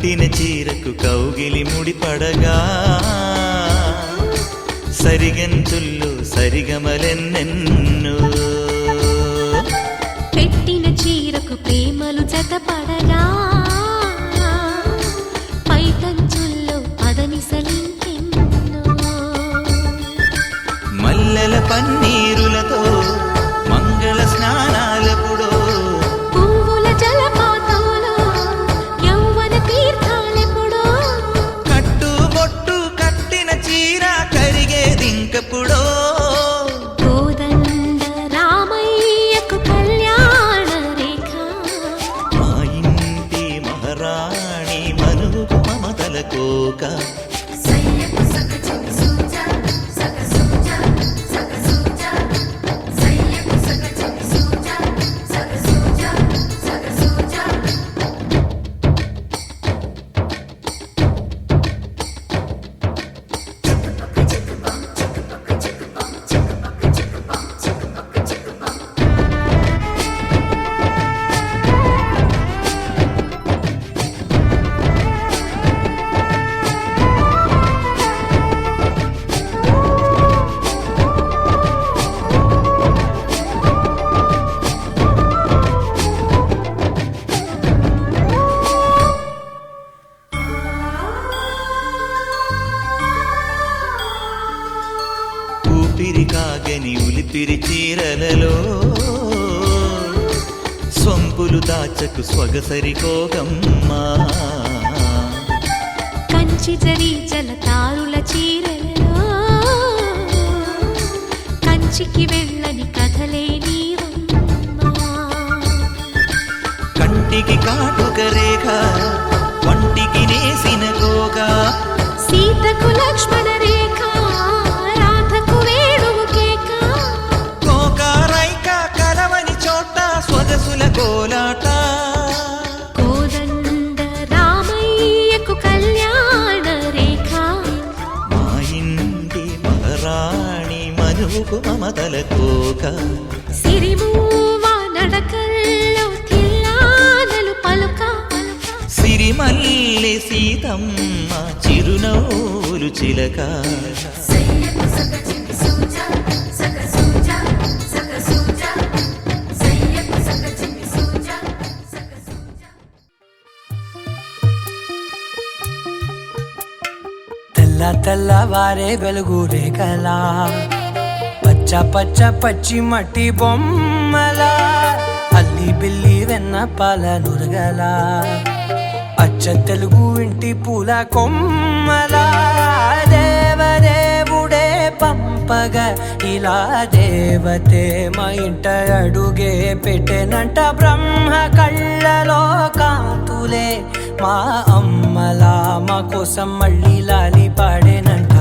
కట్టిన చీరకు కౌగిలి ముడిపడగా సరిగంతుల్లో సరిగమలెన్నెన్నో పెట్టిన చీరకు ప్రేమలు జతపడగా పైకంచుల్లో పదనిసలింకెన్నో మల్లెల పన్నీరులతో మంగళ స్నానాలెప్పుడో పువ్వుల జలపాతంలో యౌవన తీర్థాలెప్పుడో కట్టుబొట్టు కట్టిన చీర కరిగేదింకప్పుడో కోదండ రామయ్యకు కళ్యాణ రేఖ మా ఇంటి మహారాణి మనుకు మమతల కోక ఊపిరి కాగని ఉలిపిరి చీరలలో స్వంపులు దాచకు స్వగసరికోగమ్మా కంచి జరి జలతారుల చీరలలో కంచికి వెళ్ళని కథలే నీవమ్మా కంటికి కాటుక రేఖ వంటికి నేసిన గోగా సీతకు లక్ష్మణ రేఖ రాధకు వేణువు కేక కోకారైక కలవని చోట స్వగసుల కోలాట కోదండ రామయ్యకు కళ్యాణ రేఖ మా ఇంటి మహారాణి మనుకు మమతల కోక సిరిమూవ నడకల్లో తిల్లానలు పలుక సిరిమల్లె సీతమ్మ చిరునవ్వులు చిలక తెల్ల తెల్లవారే వెలుగు రేఖలా పచ్చ పచ్చ పచ్చి మట్టి బొమ్మలా అల్లి బిల్లి వెన్న పాల నురగలా అచ్చ తెలుగు ఇంటి పూల కొమ్మలా దేవదేవుడే పంపగా ఇలా దేవతే మా ఇంట అడుగే పెట్టెనంట బ్రహ్మ కళ్ళలో కాంతులే మా అమ్మలా మా కోసం మళ్ళీ లాలి పాడేనంట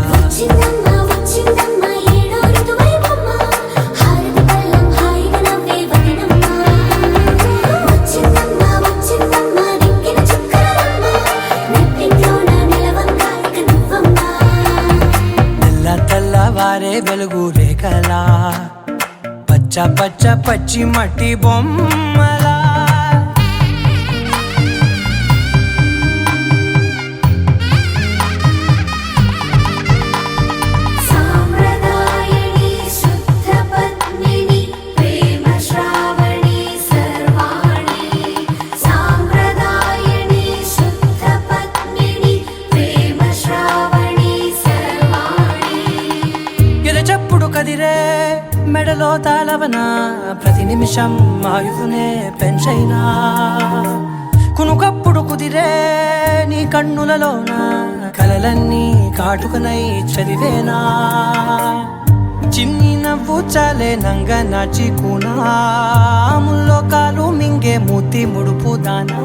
తెల్లవారే వెలుగు రేఖలా పచ్చ పచ్చ పచ్చి మట్టి బొమ్మలా కదిరే మెడలో తాళవన ప్రతి నిమిషం ఆయుధునే పెంచైనా కునుకప్పుడు కుదిరే నీ కన్నులలోన కలలన్నీ కాటుకనై చదివేనా చిన్ని నవ్వు చాలే నంగ నాచి కూనాముల్లో కాలు మింగే మూతి ముడుపు దానా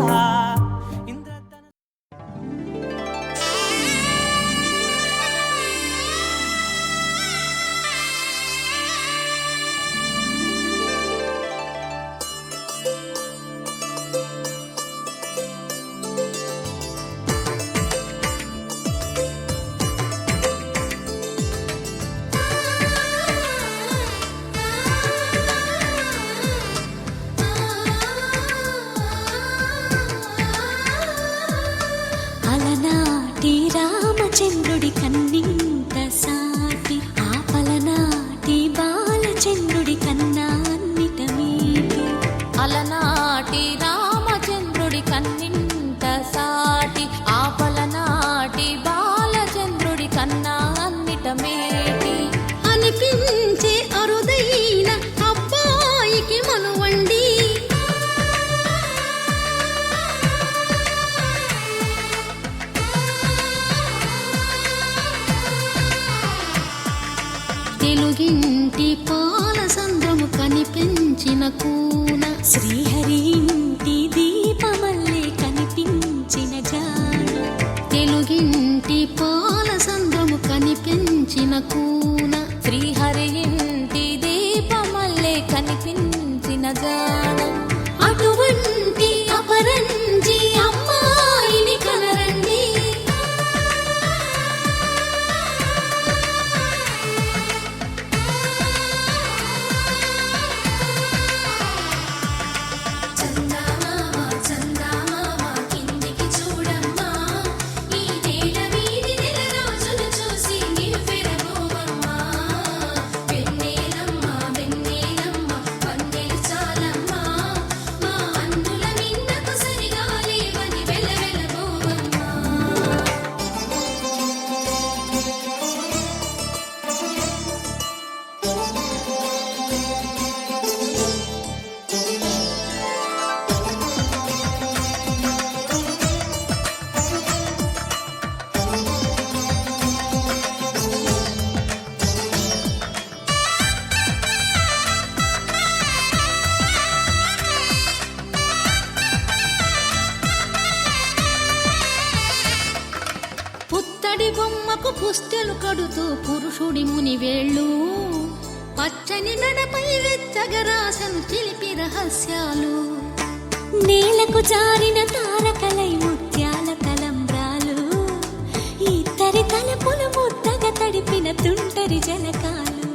కన్నింట సాటి ఆపల నాటి బాలచంద్రుడి కన్నా అన్నిట మేటి అనిపించే అరుదైన అబ్బాయికి మనువండి తెలుగింటి పాల సంద్రము కనిపించిన కూన శ్రీహరి ఇంటి దీపమల్లే కనిపించిన జాడు తెలుగింటి పాల సంద్రము కనిపించిన కూన శ్రీహరి ఇంటి దీపమల్లే కనిపించిన జాడు అటువంటి అపరంజి అమ్మాయిని కనరండి చందమామ చందమామ కిందికి చూడమ్మా ఈ నేల వీధి నెల రోజులు చూసి నివ్వెరబోవమ్మా వెన్నెలమ్మ వెన్నెలమ్మ వన్నెలు చాలమ్మా మా అన్నుల మిన్నకు సరిగా లేవని వెలవెలబోవమ్మా పుత్తడి బొమ్మకు పుస్తెలు కడుతూ పురుషుడి ముని వేళ్ళు పచ్చని నడపై వెచ్చగరాసను చిలిపి రహస్యాలు నేలకు జారిన తారకలై ముత్యాల తలంబ్రాలు ఇద్దరి తలపులు ముద్దగా తడిపిన తుంటరి జలకాలు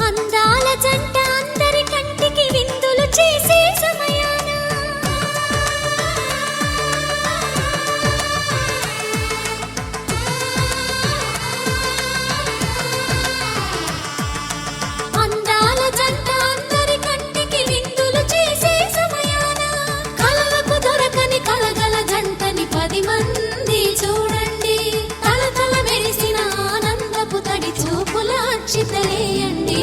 అందాల జంట అందరి కంటికి విందులు చేసే సమయాన అందాల జంట అందరి కంటికి విందులు చేసే సమయాన కలలకు దొరకని కలగల జంటని 10 మంది చూడండి తలతల మెరిసిన ఆనందపు తడి చూపుల అక్షితలేయండి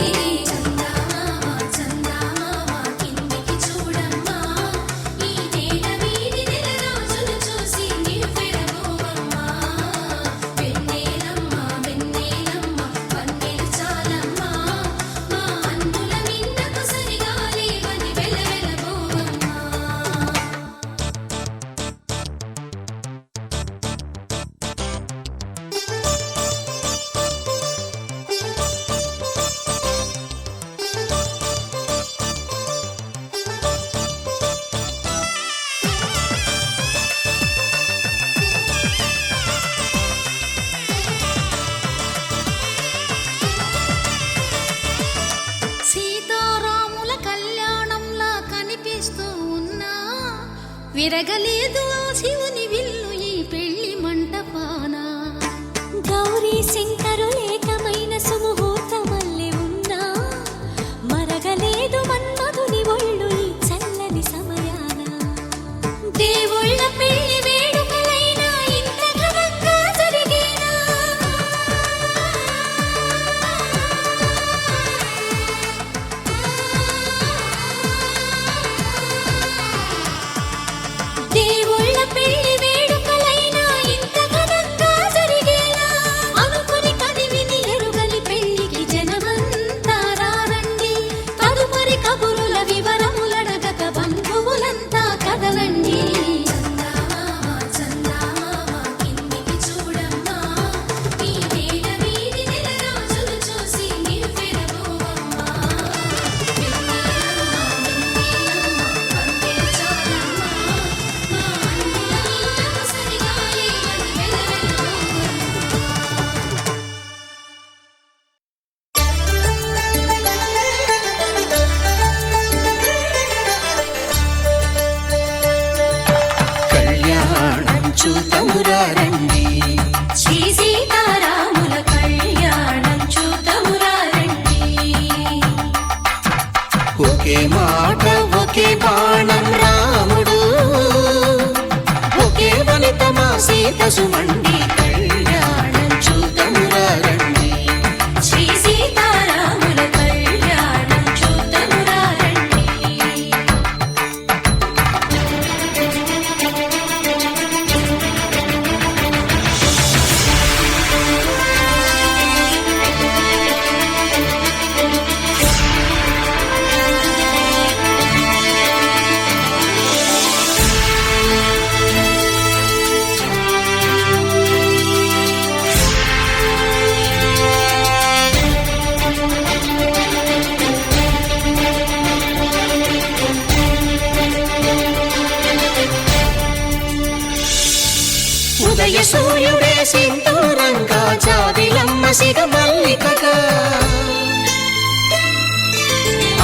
చందమామ చందమామ కిందికి చూడమ్మా ఈ నేల వీధి నెల రోజులు చూసి నివ్వెరబోవమ్మా వెన్నెలమ్మ వెన్నెలమ్మ వన్నెలు చాలమ్మా మా అన్నుల మిన్నకు సరిగా లేవని వెలవెలబోవమ్మా సీతారాముల కళ్యాణంలా కనిపిస్తూ ఉన్నా విరగలేదు ఆ శివుని విల్లు ఈ పెళ్లి మంటపాన గౌరీ శంకరులేకమైన సుముహూర్తమల్లె ఉన్నా మరగలేదు మన్మధుని ఒళ్ళు ఈ చల్లని సమయాన దేవుళ్ళ పెళ్లి వేడుకలైనా ఇంత ఘనంగా జరిగేనా దేవుళ్ళ పెళ్లి వేడుకలైనా ఇంత ఘనంగా జరిగేనా అనుకుని కదివిని ఎరుగని పెళ్లికి జనమంతా రారండి తదుపరి కబురుల వివరములడగక బంధువులంతా కదలండి చందమామ చందమామ కిందికి చూడమ్మా ఈ నేల వీధి నెల రోజులు చూసి నివ్వెరబోవమ్మా వెన్నెలమ్మ వెన్నెలమ్మ వన్నెలు చాలమ్మా మా అన్నుల మిన్నకు సరిగా లేవని కళ్యాణం చూతమురా రండి శ్రీ సీతారాముల కళ్యాణం చూతమురా రండి ఒకే మాట ఒకే బాణం రాముడు పసుమండి కళ్యాణం చూతమురా రండి. శ్రీ సీతారాముల కళ్యాణం చూతమురా రండి. ఉదయ సూర్యుడే సింధూరంగా జాబిలమ్మ సిగ మల్లికగా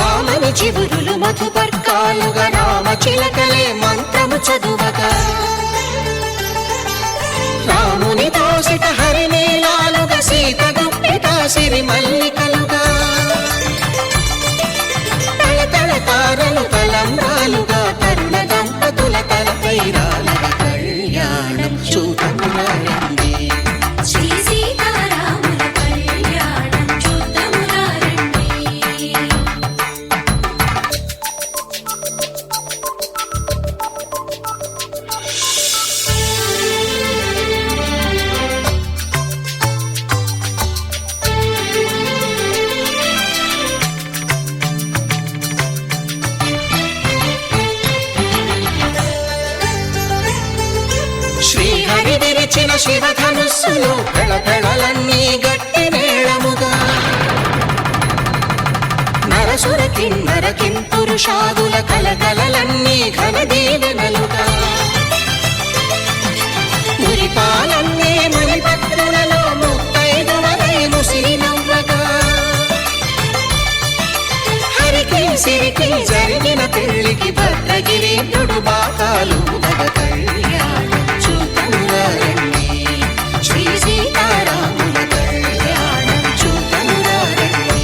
ఆమని చివురులు మధుపర్కాలుగా రామ చిలకలే మంత్రము చదువగా రాముని దోసిట హరినీలాలుగా సీత గుప్పిట సిరి మల్లికలుగా తళతళ తారలు తలంబ్రాలుగా తరుణ దంపతుల తలపై రాలగా కళ్యాణం చూతమురా రండి. శ్రీ సీతారాముల కళ్యాణం చూతమురా రండి. శ్రీహరి విరిచిన శివధనుస్సులు పెళపెళలన్నీ గట్టి మేళముగా నరసుర కిన్నర కింపురుషాదుల కలకలలన్నీ ఘన దీవెనలుగా మురిపాలన్నీ మణిపత్రులలో ముత్తైదువలై ముసిరి నవ్వగా హరికి సిరికి జరిగిన పెళ్లికి భద్రగిరీంద్రుడు బాకాలు కళ్యాణం చూతమురా రండి. శ్రీ సీతారాముల కళ్యాణం చూతమురా రండి.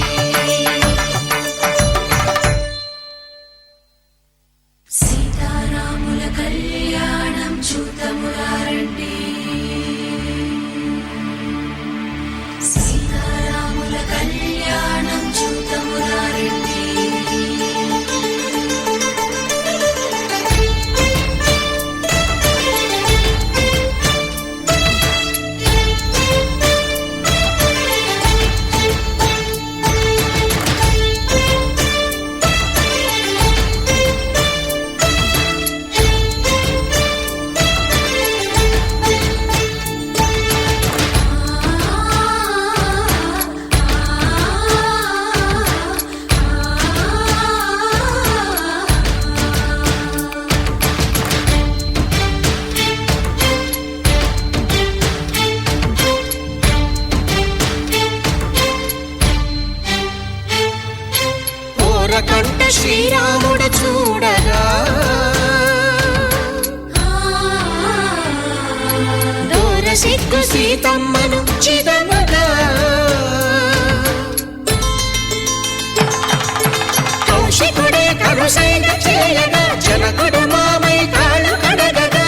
సీతారాముల కళ్యాణం చూతమురా రండి. సీతారాముల కళ్యాణం చూతమురా రండి. కంట శ్రీరాముడు చూడగా దూర సిగ్గు సీతమ్మను చిదమగా కౌశికుడే కరుసైన చేయగా జనకుడు మామై కాళ్ళు కడగగా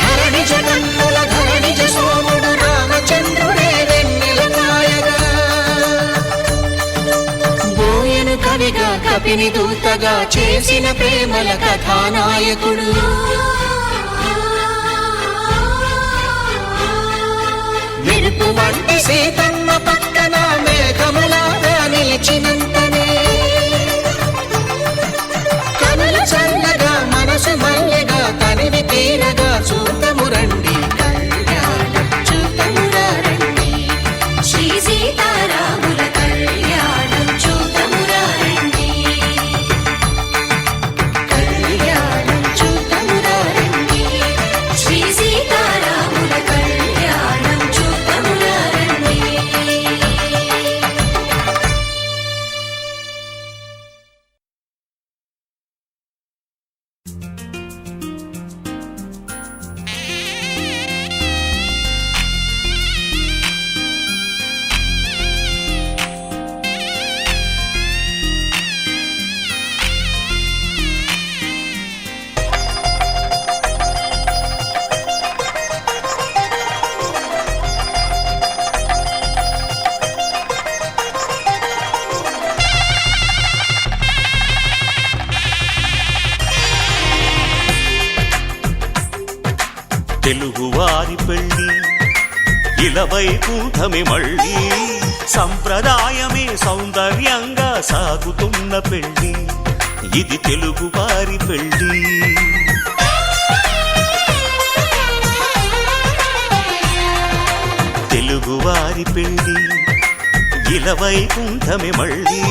ధరణి జగన్నుల ధరణిజ సోముడు రామచంద్రుడే వెన్నెల కాయగా బోయను కవిగా కపిని దూతగా చేసిన ప్రేమల కథానాయకుడు మెరుపు వంటి సీతమ్మ పక్కన మేఘములాగా నిలిచినంతనే కనుల చల్లగా మనసు మల్లెగా తనివి తీరగా చూతము రండి కళ్యాణం చూతమురా రండి. శ్రీ సీతారాముల కళ్యాణం చూతమురా రండి. కళ్యాణం చూతమురా రండి. శ్రీ సీతారాముల కళ్యాణం చూతమురా రండి. 「తెలుగువారి పెళ్ళి ఇలవైకుంఠమే మళ్ళీ సంప్రదాయమే సౌందర్యంగా సాగుతున్న పెళ్ళి ఇది తెలుగువారి పెళ్ళి తెలుగువారి పెళ్ళి ఇలవైకుంఠమే మళ్ళీ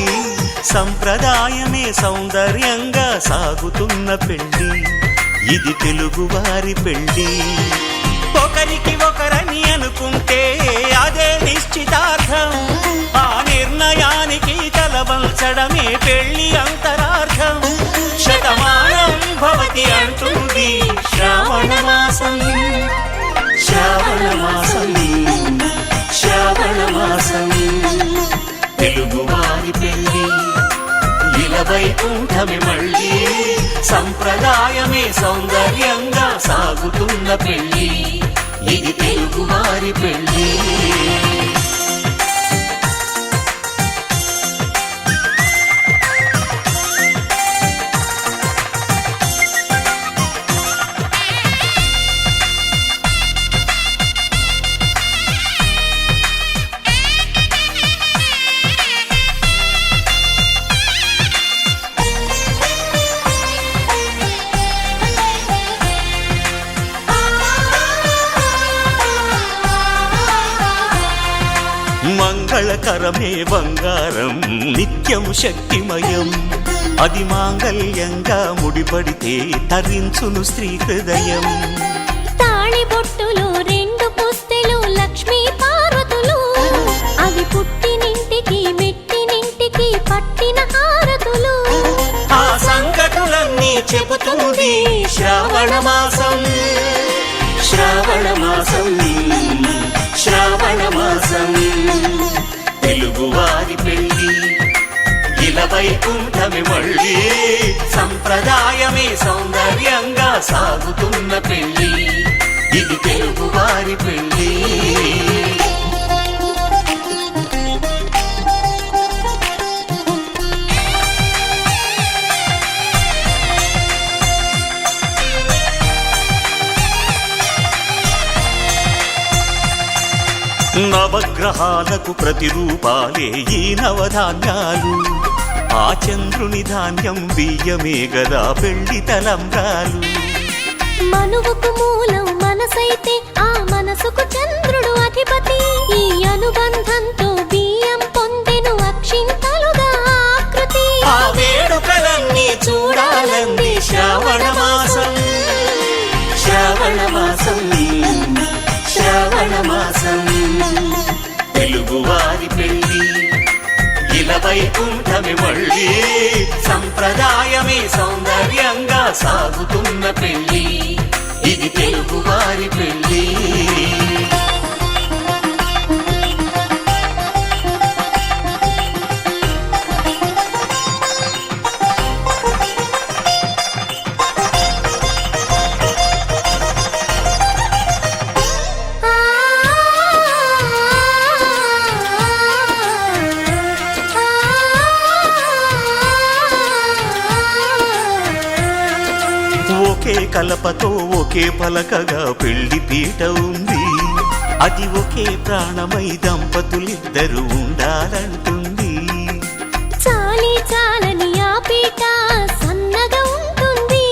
సంప్రదాయమే సౌందర్యంగా సాగుతున్న పెళ్ళి ఇది తెలుగువారి పెళ్ళి ఒకరికి ఒకరని అనుకుంటే అదే నిశ్చితార్థం ఆ నిర్ణయానికి తలవంచడమే పెళ్లి అంతరార్థం శతమానం భవతి అంటుంది శ్రావణ మాసం శ్రావణ మాసం శ్రావణ మాసం తెలుగువారి పెళ్ళి ఇలవైకుంఠమే మళ్ళీ సంప్రదాయమే సౌందర్యంగా సాగుతున్న పెళ్ళి ఇది తెలుగువారి పెళ్ళి మంగళకరమే బంగారం నిత్యం శక్తిమయం అది మాంగళ్యంగా ముడిపడితే తరించును స్త్రీ హృదయం తాళిబొట్టులో రెండు పుస్తెలు లక్ష్మీ పార్వతులు అవి పుట్టినింటికి మెట్టినింటికి పట్టిన హారతులు ఆ సంగతులన్నీ చెబుతుంది శ్రావణ మాసం శ్రావణ మాసం శ్రావణ మాసం తెలుగువారి పెళ్ళి ఇలవైకుంఠమే మళ్ళీ సంప్రదాయమే సౌందర్యంగా సాగుతున్న పెళ్ళి ఇది తెలుగువారి పెళ్ళి నవగ్రహాలకు ప్రతిరూపాలే ఈ నవధాన్యాలు ఆ చంద్రుని ధాన్యం బియ్యమే గదా పెళ్లి తలంబ్రాలు మనువుకు మూలం మనసైతే ఆ మనసుకు చంద్రుడు అధిపతి ఈ అనుబంధంతో బియ్యం పొందెను అక్షింతలుగా ఆకృతి ఆ వేడుకలన్నీ చూడాలంది శ్రావణ మాసం శ్రావణ మాసం శ్రావణ మాసం తెలుగువారి పెళ్ళి ఇలవైకుంఠమే మళ్ళీ సంప్రదాయమే సౌందర్యంగా సాగుతున్న పెళ్ళి ఇది తెలుగువారి పెళ్ళి ఒకే కలపతో ఒకే పలకగా పెళ్లి పీట ఉంది అది ఒకే ప్రాణమై దంపతులిద్దరూ ఉండాలంటుంది చాలి చాలని ఆ పీట సన్నగా ఉంటుంది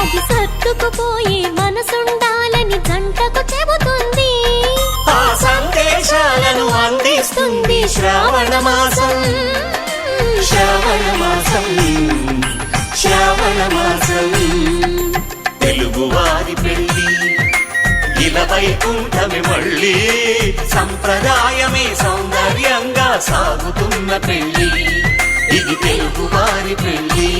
అది సర్దుకుపోయే మనసుండాలని జంటకు చెబుతుంది ఆ సందేశాలను అందిస్తుంది శ్రావణ మాసం శ్రావణ మాసం శ్రావణ మాసం తెలుగువారి పెళ్ళి ఇలవైకుంఠమే మళ్ళీ సంప్రదాయమే సౌందర్యంగా సాగుతున్న పెళ్ళి ఇది తెలుగువారి పెళ్ళి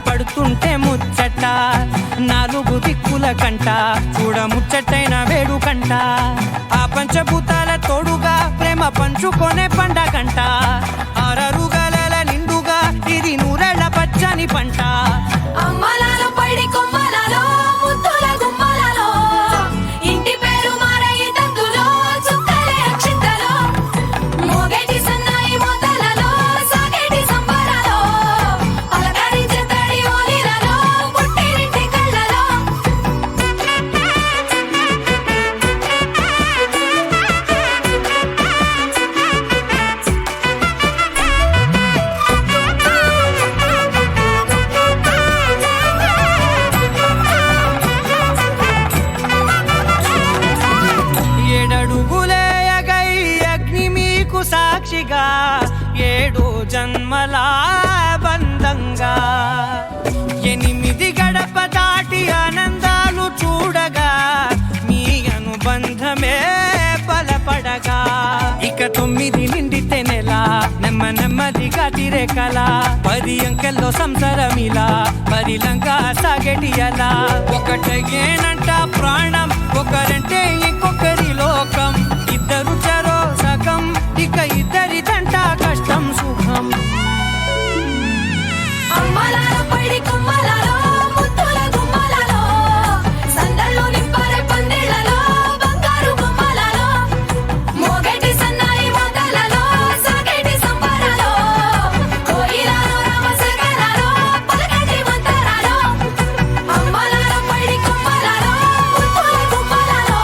పడుతుంటే ముచ్చట నాలుగు దిక్కుల కంట చూడ ముచ్చటైన వేడుకంట ఆ పంచభూతాల తోడుగా ప్రేమ పంచుకొనే పండగంట ఆరరుగల నిండుగా ఇది నూరెళ్ళ పచ్చని పంట అమ్మలాలో పడి కొమ్మలలో ముద్దుల గుమ్మలలో ఇంటి పేరు మారయి తందులో చుక్కలే అక్షింతలో మోగేటి సన్నాయి మోతలలో సాగేటి సంబరాలో పలకరించే తడి ఓలిలలో పుట్టినింటి కళ్ళలో ఏడడుగులే ఎగై అగ్ని మీకు సాక్షిగా 7 జన్మల బంధంగా 8 గడప దాటి ఆనందాలు చూడగా మీ అనుబంధమే బలపడగా ఇక 9 నిండితే నెల నెమ్మదిగా తిరే కల 10 అంకెల్లో సంసారమిలా పరిలంగా సాగటి అలా ఒకటేనంట ప్రాణం ఒకరంటే ఇంకొకరి లోకం ఇద్దరు చరో సగం ఇక ఇద్దరిదంట కష్టం సుఖం అమ్మలాలో పడి కొమ్మలలో ముద్దుల గుమ్మలలో సందళ్ళు నింపరే పందిళ్ళలో బంగారు గుమ్మలలో మోగేటి సన్నాయి మోతలలో సాగేటి సంబరాలో కోయిలలో రామశకరాలో పలకటి మంతరాలో అమ్మలాలో పడి కొమ్మలలో ముద్దుల గుమ్మలలో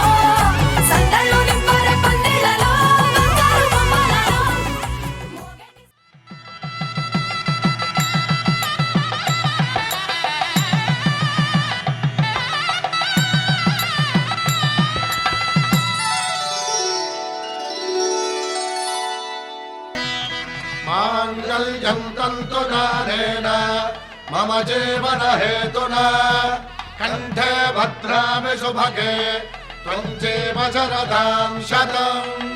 సందళ్ళు నింపరే పందిళ్ళలో బంగారు గుమ్మలలో माङ्गल्यं तन्तुधारेण मम जीवनहेतुना कण्ठे भद्रामि सुभगे त्वं जीव शरदां शतम्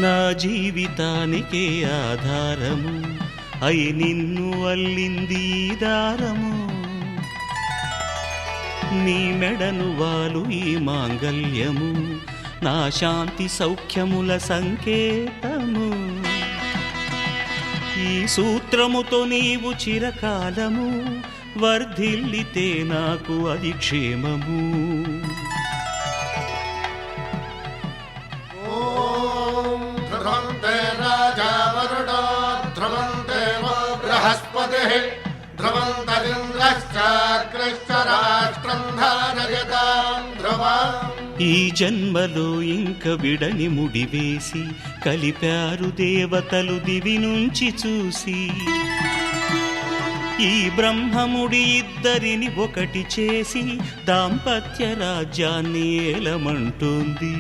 నా జీవితానికే ఆధారము అయి నిన్ను అల్లింది ఈ దారము నీ మెడను వాలు ఈ మాంగల్యము నా శాంతి సౌఖ్యముల సంకేతము ఈ సూత్రముతో నీవు చిరకాలము వర్ధిల్లితే నాకు అది క్షేమము ध्रुवन्ते राजा वरुणो ध्रुवन्ते वो बृहस्पतिः ध्रुवन्तरिन्द्रश्चाग्रश्च राष्ट्रं धारयतां ध्रुवम् ఈ జన్మలో ఇంక విడని ముడివేసి కలిపారు దేవతలు దివి నుంచి చూసి ఈ బ్రహ్మముడి ఇద్దరిని ఒకటి చేసి దాంపత్య రాజ్యాన్ని ఏలమంటుంది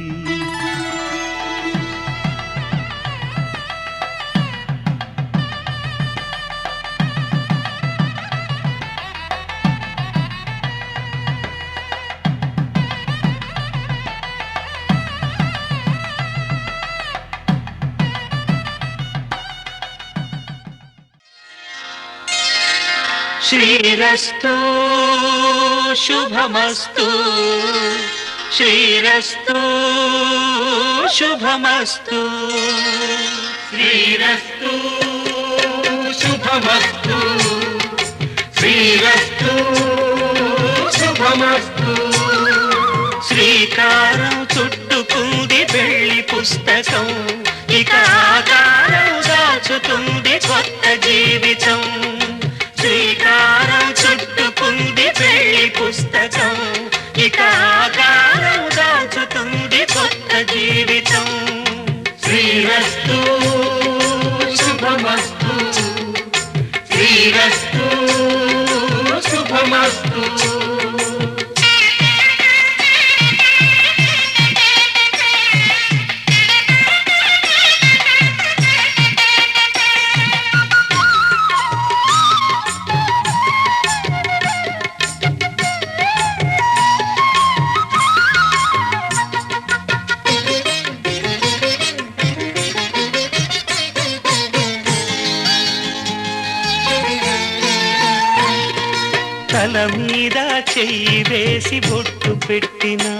శ్రీరస్తు శుభమస్తు శ్రీరస్తు శుభమస్తు శ్రీరస్తు శుభమస్తు శ్రీరస్తు శుభమస్తు శ్రీకారం చుట్టుకుంది పెళ్లి పుస్తకం ఇక ఆకారం దాచుతుంది కొత్త జీవితం శ్రీకారం చుట్టుకుంది పెళ్లి పుస్తకం ఇక ఆకారం దాచుతుంది కొత్త జీవితం శ్రీరస్తు శుభమస్తు శ్రీరస్తు శుభమస్తు తల మీద చెయ్యి వేసి బొట్టు పెట్టినా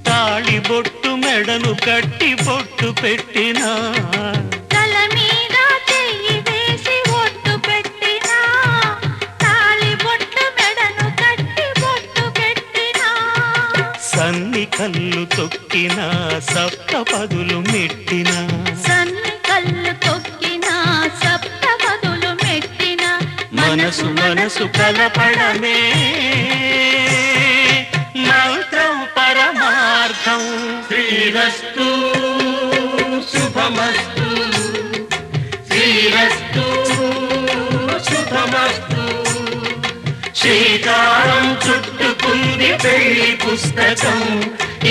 తాళి బొట్టు మెడను కట్టి బొట్టు పెట్టినా తల మీద చెయ్యి వేసి బొట్టు పెట్టినా తాళి బొట్టు మెడను కట్టి బొట్టు పెట్టినా సన్ని కళ్ళు తొక్కినా సప్త పదులు మెట్టినా సన్ని కళ్ళు తొక్కినా సప్త పదులు మెట్టినా మనసు మనసు కలపడమే మంత్రం పరమార్థం శ్రీరస్తు శుభమస్తు శ్రీరస్తు శుభమస్తు శ్రీకారం చుట్టుకుంది పెళ్లి పుస్తకం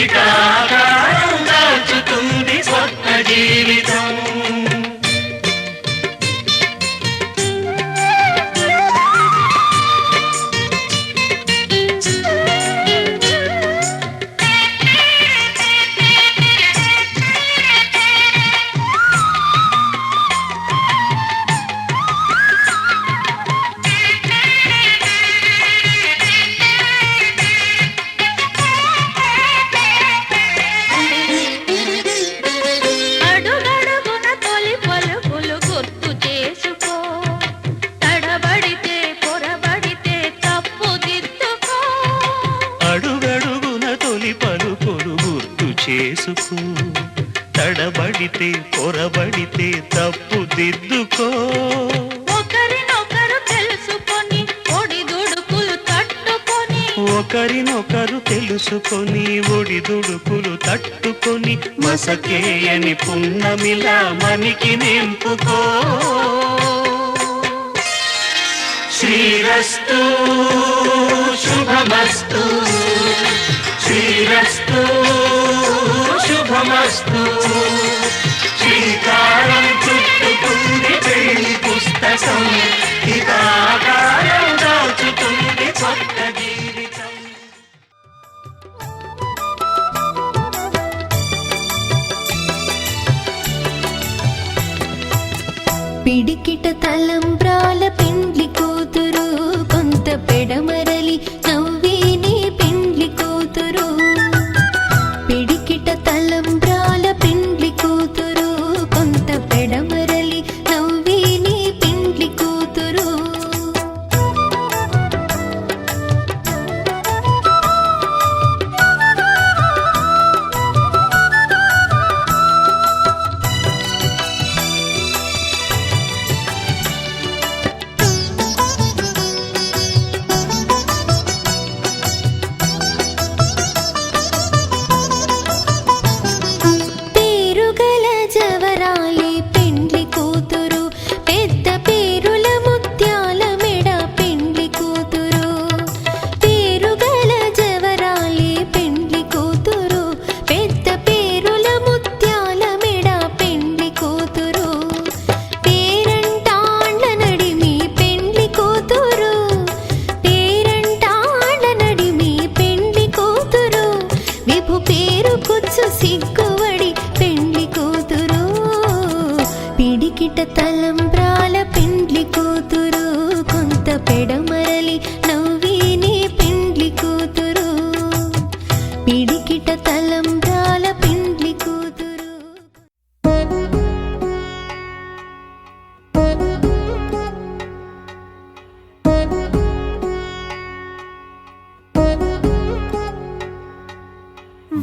ఇక ఆకారం దాచుతుంది స్వప్న జీవితం అడుగడుగున తొలి పలుకులు గుర్తు చేసుకో తడబడితే పొరబడితే తప్పు దిద్దుకో అడుగడుగున తొలి పలుకులు గుర్తు చేసుకో తడబడితే పొరబడితే తప్పు దిద్దుకో ఒకరినొకరు తెలుసుకొని ఒడిదుడుకులు తట్టుకొని ఒకరినొకరు తెలుసుకొని ఒడిదుడుకులు తట్టుకొని మసకేయని పున్నమిలా మనికి నింపుకో శ్రీరస్తు శుభమస్తు శ్రీరస్తు శుభమస్తు శ్రీకారం చుట్టుకుంది పెళ్లి పుస్తకం ఇక ఆకారం దాచుతుంది కొత్త జీవితం పిడికిట తలంబ్రాల పెండ్లి కూతురు కొంత పెడమరలి నవ్విని పెండ్లి కూతురు పిడికిట తలంబ్రాల పెండ్లి కూతురు కొంత పెడమరలి నవ్విని పెండ్లి కూతురు పేరుగల జవరాలి పెండ్లి కూతురు పెద్ద పేరుల ముత్యాల మెడ పెండ్లి కూతురు పేరుగల జవరాలి పెండ్లి కూతురు పెద్ద పేరుల ముత్యాల మెడ పెండ్లి కూతురు పేరంటాండ్ల నడిమి పెండ్లి కూతురు పేరంటాండ్ల నడిమి పెండ్లి కూతురు విభు పేరు కుచ్చు సిగ్గువడి పెండ్లి కూతురు పిడికిట తలంబ్రాల పెండ్లి కూతురు కొంత పెడమరలి నవ్విని పెండ్లి కూతురు పిడికిట తలంబ్రాల పెండ్లి కూతురు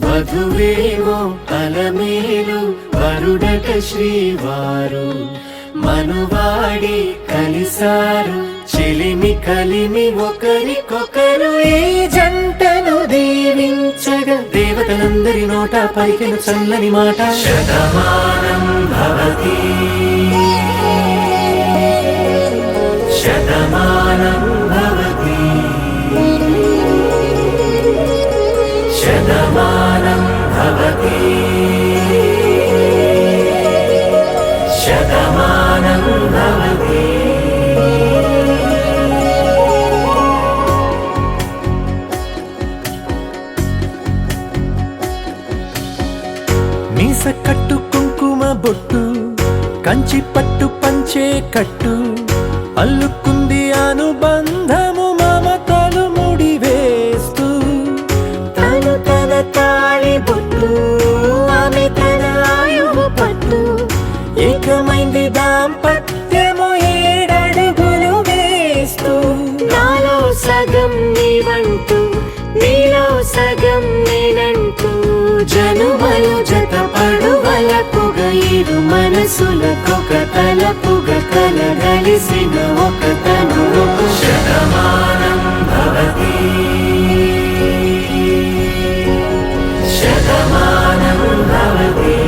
వధువేమో అలమేలు వరుడట శ్రీవారు మనువాడి కలిసారు చెలిమి కలిమి ఒకరికొకరు ఈ జంటను దీవించగా దేవతలందరి నోట పలికిన చల్లని మాట శతమానం భవతి శతమానం భవతి శతమానం భవతి శతమానం భవతి మీస కట్టు కుంకుమ బొట్టు కంచి పట్టు పంచే కట్టు అల్లుకుంది అనుబంధము మమత నాలో సగం నీవంటూ నీలో సగం నేనంటూ జనుమలు జత పడువలపుగ ఇరు మనసులకొక తలపుగ కలగలిసిన ఒక తనువు శతమానం భవతి శతమానం భవతి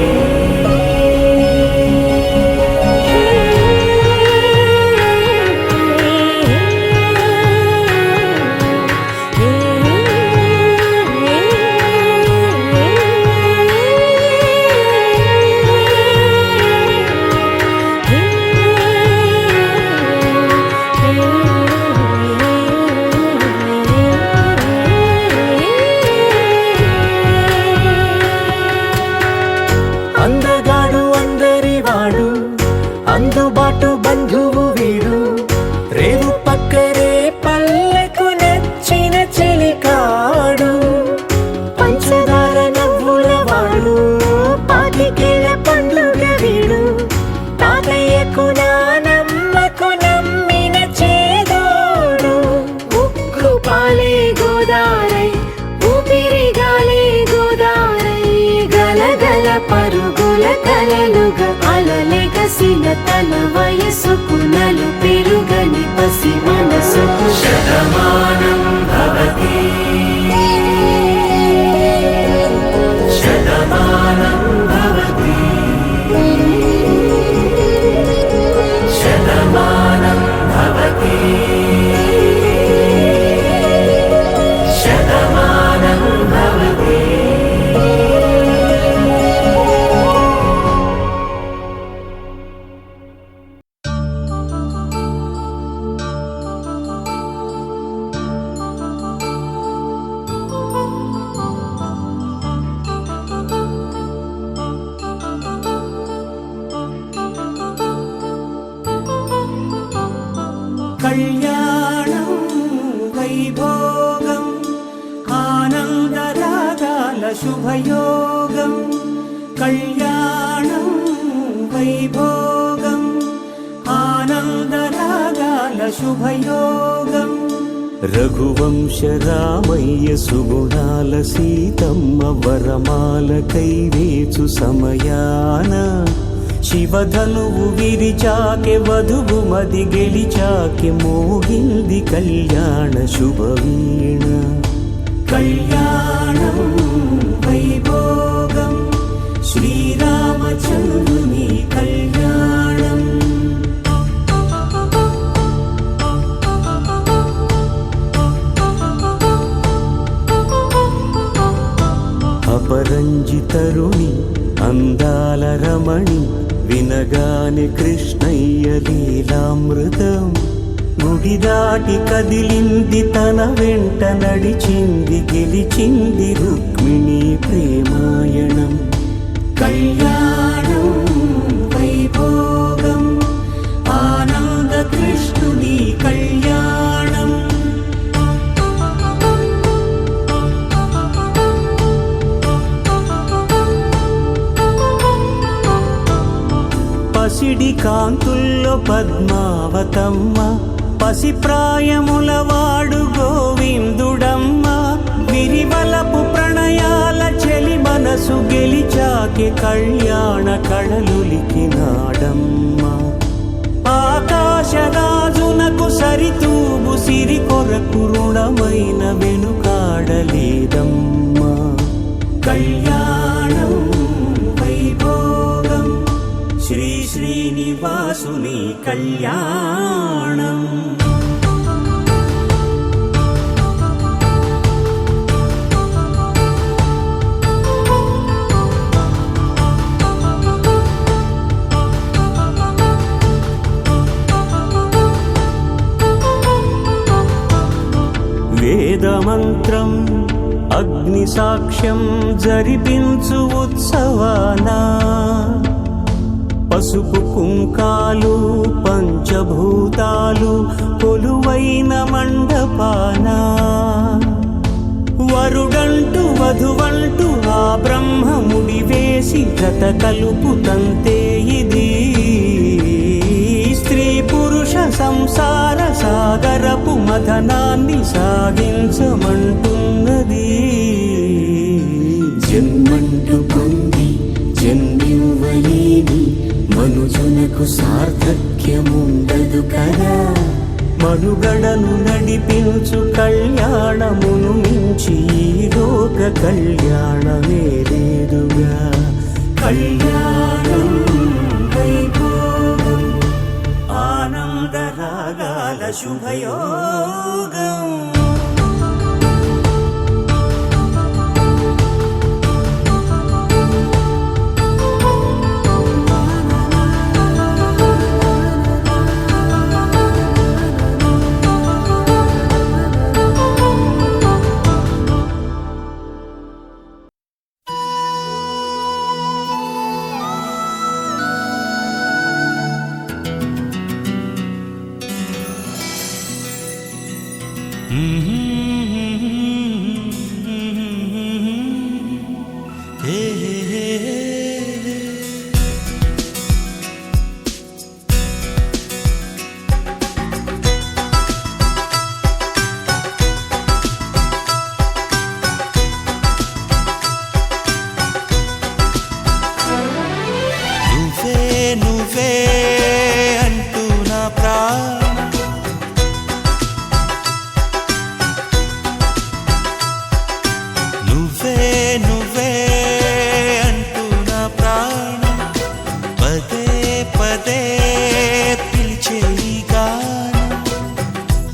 అందగాడు అందరివాడు అందుబాటు బంధువు వీడు రేవు పక్కరే పల్లెకు నచ్చిన చెలికాడు పంచదార నవ్వుల వాడు పాతికేల పండుగ వీడు తాతయ్యకు నానమ్మకు నమ్మిన చేదోడు ఉక్కు పాలే గోదారై ఊపిరిగాలే గోదారై గలగల పరుగుల కలలుగా అలలెగసిన తన వయసుకు నలు పెరుగని పసి మనసుకు శతమానం భవతి శతమానం భవతి శతమానం భవతి శతమానం భవతి. కళ్యాణం వైభోగం ఆనందరాగాల శుభయోగం కళ్యాణం వైభోగం ఆనందరాగాల శుభయోగం రఘువంశ రామయ్య సుగుణాల సీతమ్మ వరమాల కైవేచు సమయాన శివధనువు విరిచాకె వధువు మది గెలిచాకె మోగింది కళ్యాణ శుభవీణ కళ్యాణం వైభోగం శ్రీరామచంద్రుని కళ్యాణం అపరంజి తరుణి అందాల రమణి వినగాని కృష్ణయ్య లీలామృతం గుడి దాటి కదిలింది తన వెంట నడిచింది గెలిచింది రుక్మిణి ప్రేమాయణం కళ్యాణం వైభోగం ఆనంద కృష్ణుని కళ్యాణం పసిడి కాంతుల్లో పద్మావతమ్మ పసిప్రాయముల వాడు గోవిందుడమ్మ విరివలపు ప్రణయాల చెలి మనసు గెలిచాకె కళ్యాణ కళలులికినాడమ్మ ఆకాశరాజునకు సరితూబు సిరి కొరకు రుణమైన వెనుకాడలేదమ్మా కళ్యాణం వైభోగం శ్రీ శ్రీనివాసుని కళ్యాణం వేదమంత్రం అగ్ని సాక్ష్యం జరిపించు ఉత్సవానా పసుపు కుంకాలు పంచభూతాలు కొలువైన మండపాన వరుడంటూ వధువంటూ ఆ బ్రహ్మముడి వేసి జత కలుపు తంతే ఇది స్త్రీ పురుష సంసార సాగరపు మథనాన్ని సాగించమంటున్నది. జన్మంటూ పొంది జన్మివ్వలేని మనుజునకు సార్థక్యముండదు కదా. మనుగడను నడిపించు కళ్యాణమును మించి ఈ లోక కళ్యాణమే లేదుగా. కళ్యాణం వైభోగం ఆనందరాగాల శుభయోగం.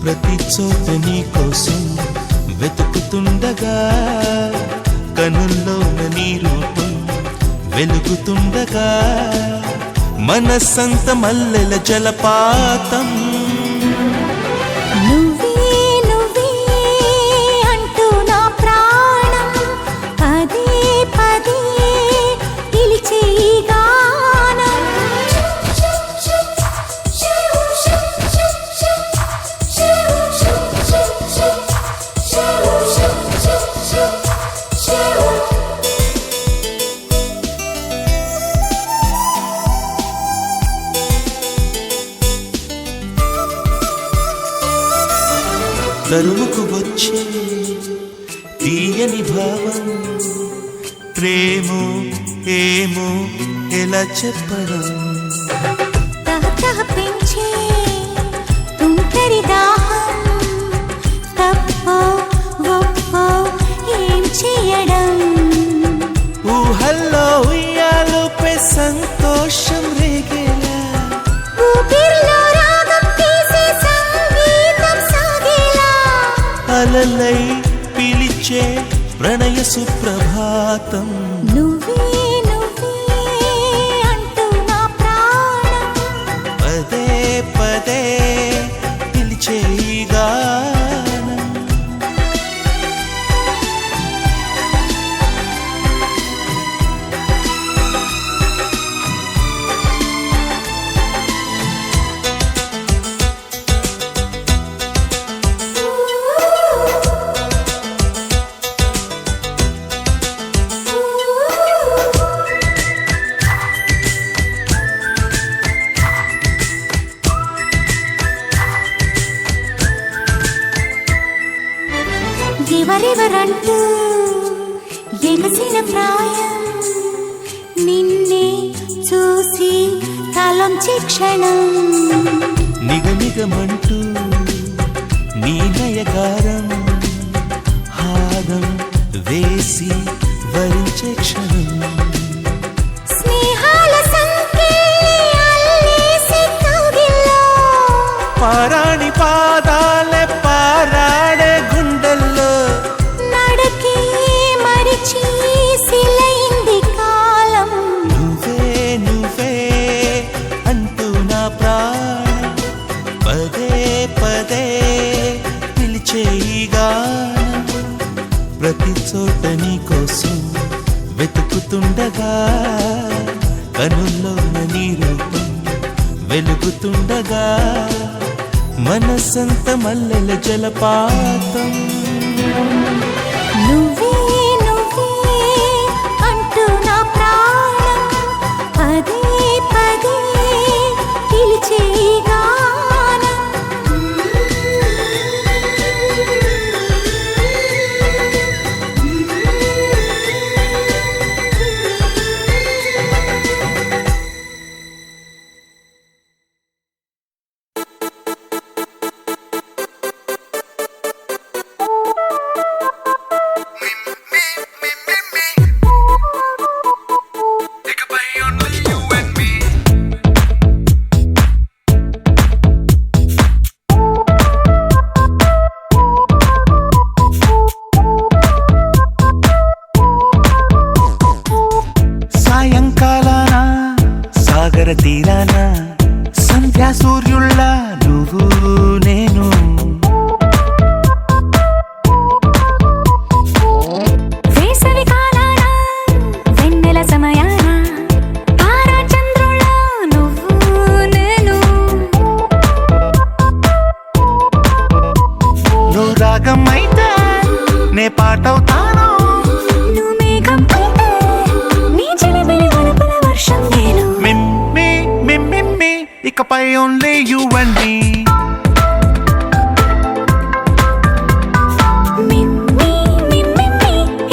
ప్రతి చోట నీ కోసం వెతుకుతుండగా కనుల్లోన నీ రూపం వెలుగుతుండగా మనసంత మల్లెల జలపాతం. నువ్వే నువ్వే అంటూ నా ప్రాణం పదే పదే పిలిచే ఈ గానం. తరువుకు వచ్చే తీయని భావం ప్రేమో ఏమో ఎలా చెప్పడం. తహతహ పెంచే తుంటరి దాహం తప్పో ఒప్పో ఏం చేయడం. ఊహల్లో ఉయ్యాలుపై సంతోషం రేగేలా ఊపిరిలో రాగం తీసే సంగీతం సాగేలా అలలై పిలిచే ప్రణయ సుప్రభాతం. నువ్వే నువ్వే అంటూ నా ప్రాణం పదే పదే పిలిచే ఈ గానం. ఎవరెవరంటూ ఎగసిన ప్రాయం నిన్నే చూసి తలొంచే క్షణం. నిగనిగమంటూ నీ నయగారం హారం వేసి వరించే క్షణం. స్నేహాల సంకెళ్ళి అల్లేసే కౌగిల్లో పారాణి పాదాలే పారాడే గుండెల్లో నడకే మరిచి సిలైంది కాలం. నువ్వే నువ్వే అంటూ నా ప్రాణం పదే పదే పిలిచే ఈ గానం. ప్రతి చోట నీ కోసం వెతుకుతుండగా కనుల్లోన నీ రూపం వెలుగుతుండగా మనసంత మల్లెల జలపాతం. నువ్వే నువ్వే అంటూ నా ప్రాణం పదే పదే పిలిచే ఈ గానం. రాగం అయితే నే పాటవుతాను. నువ్వు మేఘం అయితే నీ చిలిపిలి వలపుల వర్షం నేను. మిమ్మి మిమ్మి ఇకపై ఓన్లీ యు అండ్ మీ.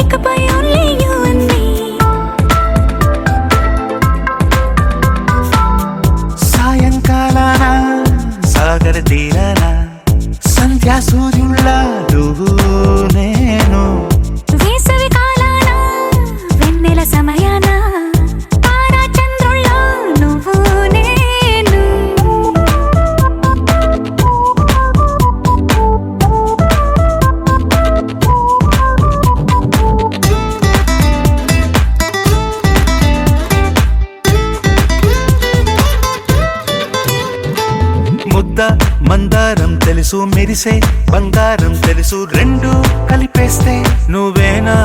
ఇకపై ఓన్లీ యు అండ్ మీ. సాయంకాలాన సాగర తీరాన సంధ్యా సూర్యుళ్ళ నువ్వు నేను. వేసవి కాలాన వెన్నెల సమయాన తారా చంద్రుళ్ళ నువ్వు నేను. ముద్ద మందారం తెలుసు, మెరిసే బంగారం తెలుసు, రెండు కలిపేస్తే నువ్వేనా.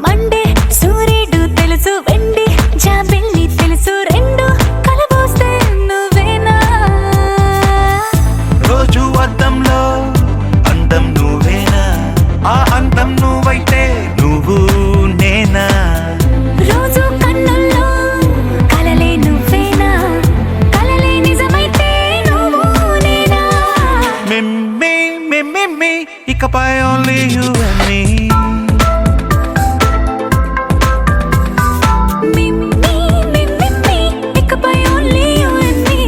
మండే సూర్యుడు తెలుసు, వెండి జాబిల్లి తెలుసు, రెండు కలబోస్తే నువ్వేనా. రోజు అద్దంలో అందం నువ్వేనా, ఆ అందం నువ్వైతే నువ్వు నేనా. రోజు కన్నుల్లో కలలే నువ్వేనా, కలలే నిజమైతే నువ్వు నేనా. మిమ్మి మిమ్మి ఇకపై ఓన్లీ యు అండ్ మీ. ఇకపై ఓన్లీ యు అండ్ మీ.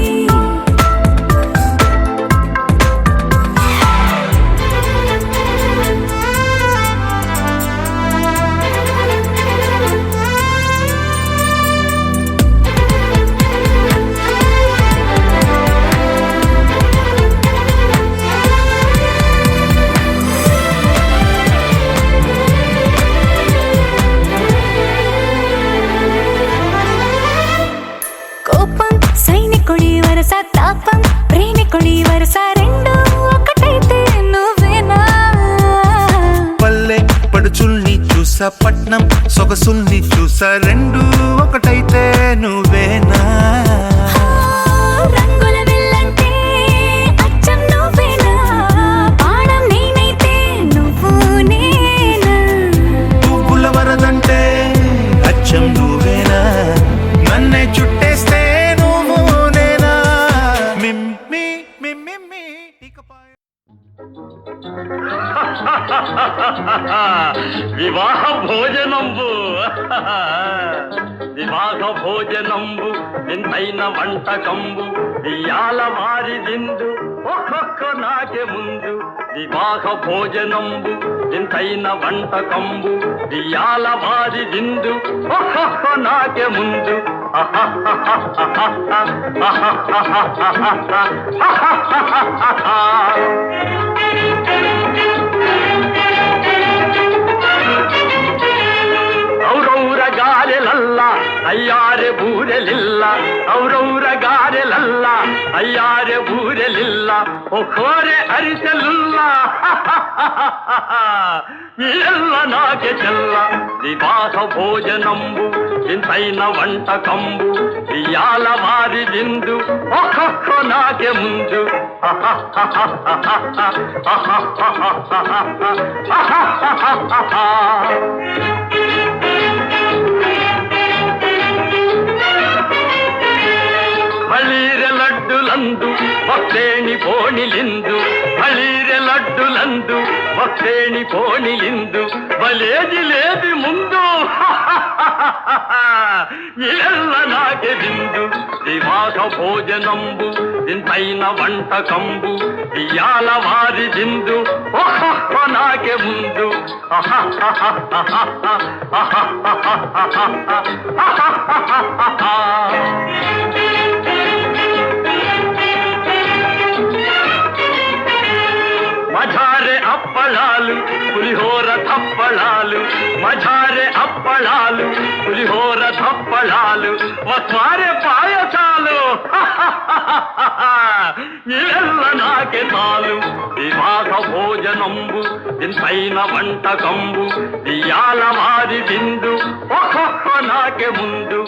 కోపం సైనికుడి వరస, తాపం ప్రేమికుడి వరస, రెండు ఒకటైతే నువ్వేనా. పల్లె పడుచుల్ని చూసా, పట్నం సొగసుల్ని చూసా, రెండు ఒకటైతే నువ్వేనా. రంగుల విల్లంటే అచ్చం నువ్వేనా, బాణం నేనైతే నువ్వు నేనా. పువ్వుల వరదంటే అచ్చం నువ్వేనా, నన్నే చుట్టేస్తే నువ్వు నేనా. మిమ్మి మిమ్మి ఇకపై వివాహ భోజనంబు వివాహ భోజనంబు వింతైన వంటకంబు ఇయాల వారి దిందు ఒక్కొక్క నాకే ముందు. వివాహ భోజనంబు వింతైన వంటకంబు ఇయాల వారి దిందు ఒక్కొక్క నాకే ముందు. ఔరౌర గారెలల్ల అయ్యారె బూరెలిల్ల, ఔరౌర గారెలల్ల అయ్యారె బూరెలిల్ల, ఒక్కోరె అరిసెలుల్ల ಎಲ್ಲ ನಾಗೆ ಚೆಲ್ಲ. ವಿವಾಹ ಭೋಜನಂಬು ಇಂತೈನ వంటకంబు ఇయాల వారి దిందు ఒక్కొక్క నాకే ముందు. ಬಳೀರೆ ಲಡ್ಡುಲಂದು ಭಕ್ತೇಣಿ ಬೋಣಿಲಿಂದು, ಬಳೀರೆ ಲಡ್ಡುలందు భక్తేణి పోనిలిందు, బలేది లేది ముందు ಎಲ್ಲ నాకే విందు. వివాహ భోజనంబు ఇంతైన వంటకంబు ఇయాల వారి దిందు ఒక్కొక్క నాకే ముందు. మజారే అప్పళాలు పులిహోర తప్పళాలు, మజారే అప్పళాలు పులిహోర తప్పళాలు, వస్వారే పాయసాలు ఇవెల్ల నాకే చాలు. వివాహ భోజనంబు ఇంతైన వంటకంబు ఇయాల వారి విందు ఒక్కొక్క నాకే ముందు.